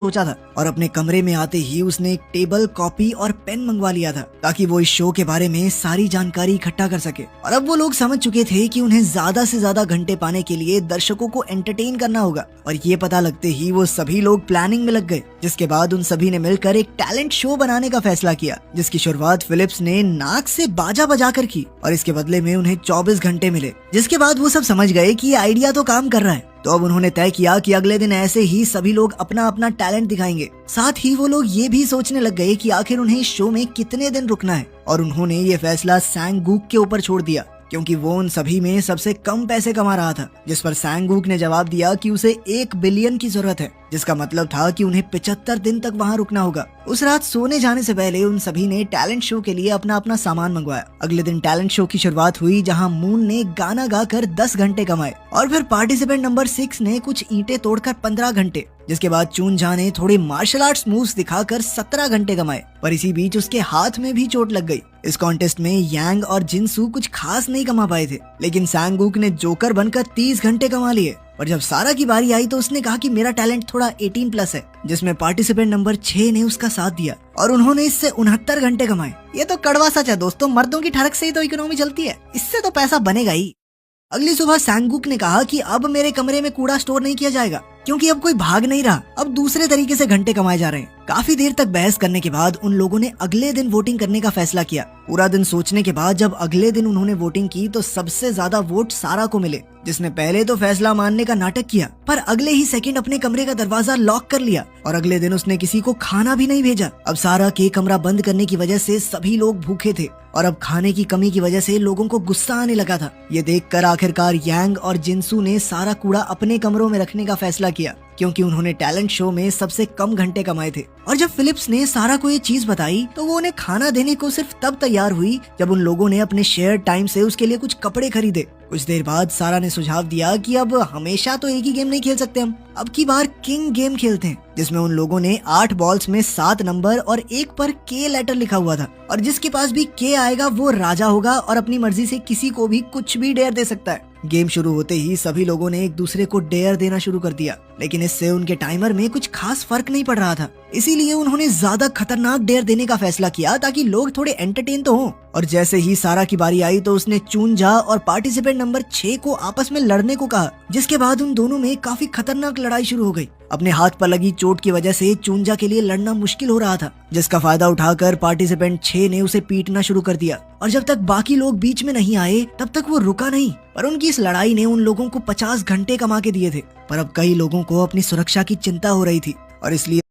सोचा था और अपने कमरे में आते ही उसने एक टेबल, कॉपी और पेन मंगवा लिया था ताकि वो इस शो के बारे में सारी जानकारी इकट्ठा कर सके। और अब वो लोग समझ चुके थे कि उन्हें ज्यादा से ज्यादा घंटे पाने के लिए दर्शकों को एंटरटेन करना होगा और ये पता लगते ही वो सभी लोग प्लानिंग में लग गए, जिसके बाद उन सभी ने मिलकर एक टैलेंट शो बनाने का फैसला किया, जिसकी शुरुआत फिलिप्स ने नाक से बाजा बजाकर की और इसके बदले में उन्हें 24 घंटे मिले। जिसके बाद वो सब समझ गए कि ये आइडिया तो काम कर रहा है। तो अब उन्होंने तय किया कि अगले दिन ऐसे ही सभी लोग अपना अपना टैलेंट दिखाएंगे। साथ ही वो लोग ये भी सोचने लग गए कि आखिर उन्हें इस शो में कितने दिन रुकना है और उन्होंने ये फैसला सैंगूक के ऊपर छोड़ दिया क्योंकि वो उन सभी में सबसे कम पैसे कमा रहा था। जिस पर सैंगूक ने जवाब दिया कि उसे 1 बिलियन की जरूरत है, जिसका मतलब था कि उन्हें 75 दिन तक वहाँ रुकना होगा। उस रात सोने जाने से पहले उन सभी ने टैलेंट शो के लिए अपना अपना सामान मंगवाया। अगले दिन टैलेंट शो की शुरुआत हुई जहाँ मून ने गाना गाकर 10 घंटे कमाए और फिर पार्टिसिपेंट नंबर 6 ने कुछ ईंटें तोड़कर 15 घंटे, जिसके बाद चून झा ने थोड़े मार्शल आर्ट्स मूव्स दिखाकर 17 घंटे कमाए। पर इसी बीच उसके हाथ में भी चोट लग गई। इस कॉन्टेस्ट में यांग और जिनसू कुछ खास नहीं कमा पाए थे, लेकिन सैंगूक ने जोकर बनकर 30 घंटे कमा लिए। और जब सारा की बारी आई तो उसने कहा कि मेरा टैलेंट थोड़ा 18+ है, जिसमें पार्टिसिपेंट नंबर 6 ने उसका साथ दिया और उन्होंने इससे 69 घंटे कमाए। ये तो कड़वा सच है दोस्तों, मर्दों की ठरक से ही तो इकोनॉमी चलती है, इससे तो पैसा बनेगा ही। अगली सुबह सैंगूक ने कहा कि अब मेरे कमरे में कूड़ा स्टोर नहीं किया जाएगा क्योंकि अब कोई भाग नहीं रहा, अब दूसरे तरीके से घंटे कमाए जा रहे हैं। काफी देर तक बहस करने के बाद उन लोगों ने अगले दिन वोटिंग करने का फैसला किया। पूरा दिन सोचने के बाद जब अगले दिन उन्होंने वोटिंग की तो सबसे ज्यादा वोट सारा को मिले, जिसने पहले तो फैसला मानने का नाटक किया पर अगले ही सेकंड अपने कमरे का दरवाजा लॉक कर लिया और अगले दिन उसने किसी को खाना भी नहीं भेजा। अब सारा के कमरा बंद करने की वजह से सभी लोग भूखे थे और अब खाने की कमी की वजह से लोगों को गुस्सा आने लगा था। ये देखकर आखिरकार यांग और जिनसू ने सारा कूड़ा अपने कमरों में रखने का फैसला किया क्योंकि उन्होंने टैलेंट शो में सबसे कम घंटे कमाए थे। और जब फिलिप्स ने सारा को ये चीज बताई तो वो उन्हें खाना देने को सिर्फ तब तैयार हुई जब उन लोगों ने अपने शेयर टाइम से उसके लिए कुछ कपड़े खरीदे। कुछ देर बाद सारा ने सुझाव दिया कि अब हमेशा तो एक ही गेम नहीं खेल सकते हम, अब की बार किंग गेम खेलते हैं, जिसमें उन लोगों ने 8 बॉल्स में 7 नंबर और एक पर के लेटर लिखा हुआ था और जिसके पास भी के आएगा वो राजा होगा और अपनी मर्जी से किसी को भी कुछ भी डेयर दे सकता है। गेम शुरू होते ही सभी लोगों ने एक दूसरे को डेयर देना शुरू कर दिया, लेकिन इससे उनके टाइमर में कुछ खास फर्क नहीं पड़ रहा था। इसीलिए उन्होंने ज्यादा खतरनाक डेयर देने का फैसला किया ताकि लोग थोड़े एंटरटेन तो हों। और जैसे ही सारा की बारी आई तो उसने चूनझा और पार्टिसिपेंट नंबर 6 को आपस में लड़ने को कहा, जिसके बाद उन दोनों में काफी खतरनाक लड़ाई शुरू हो गई। अपने हाथ पर लगी चोट की वजह से चूनझा के लिए लड़ना मुश्किल हो रहा था, जिसका फायदा उठाकर पार्टिसिपेंट 6 ने उसे पीटना शुरू कर दिया। और जब तक बाकी लोग बीच में नहीं आए तब तक वो रुका नहीं, पर उनकी इस लड़ाई ने उन लोगों को 50 घंटे कमा के दिए थे। पर अब कई लोगों को अपनी सुरक्षा की चिंता हो रही थी और इसलिए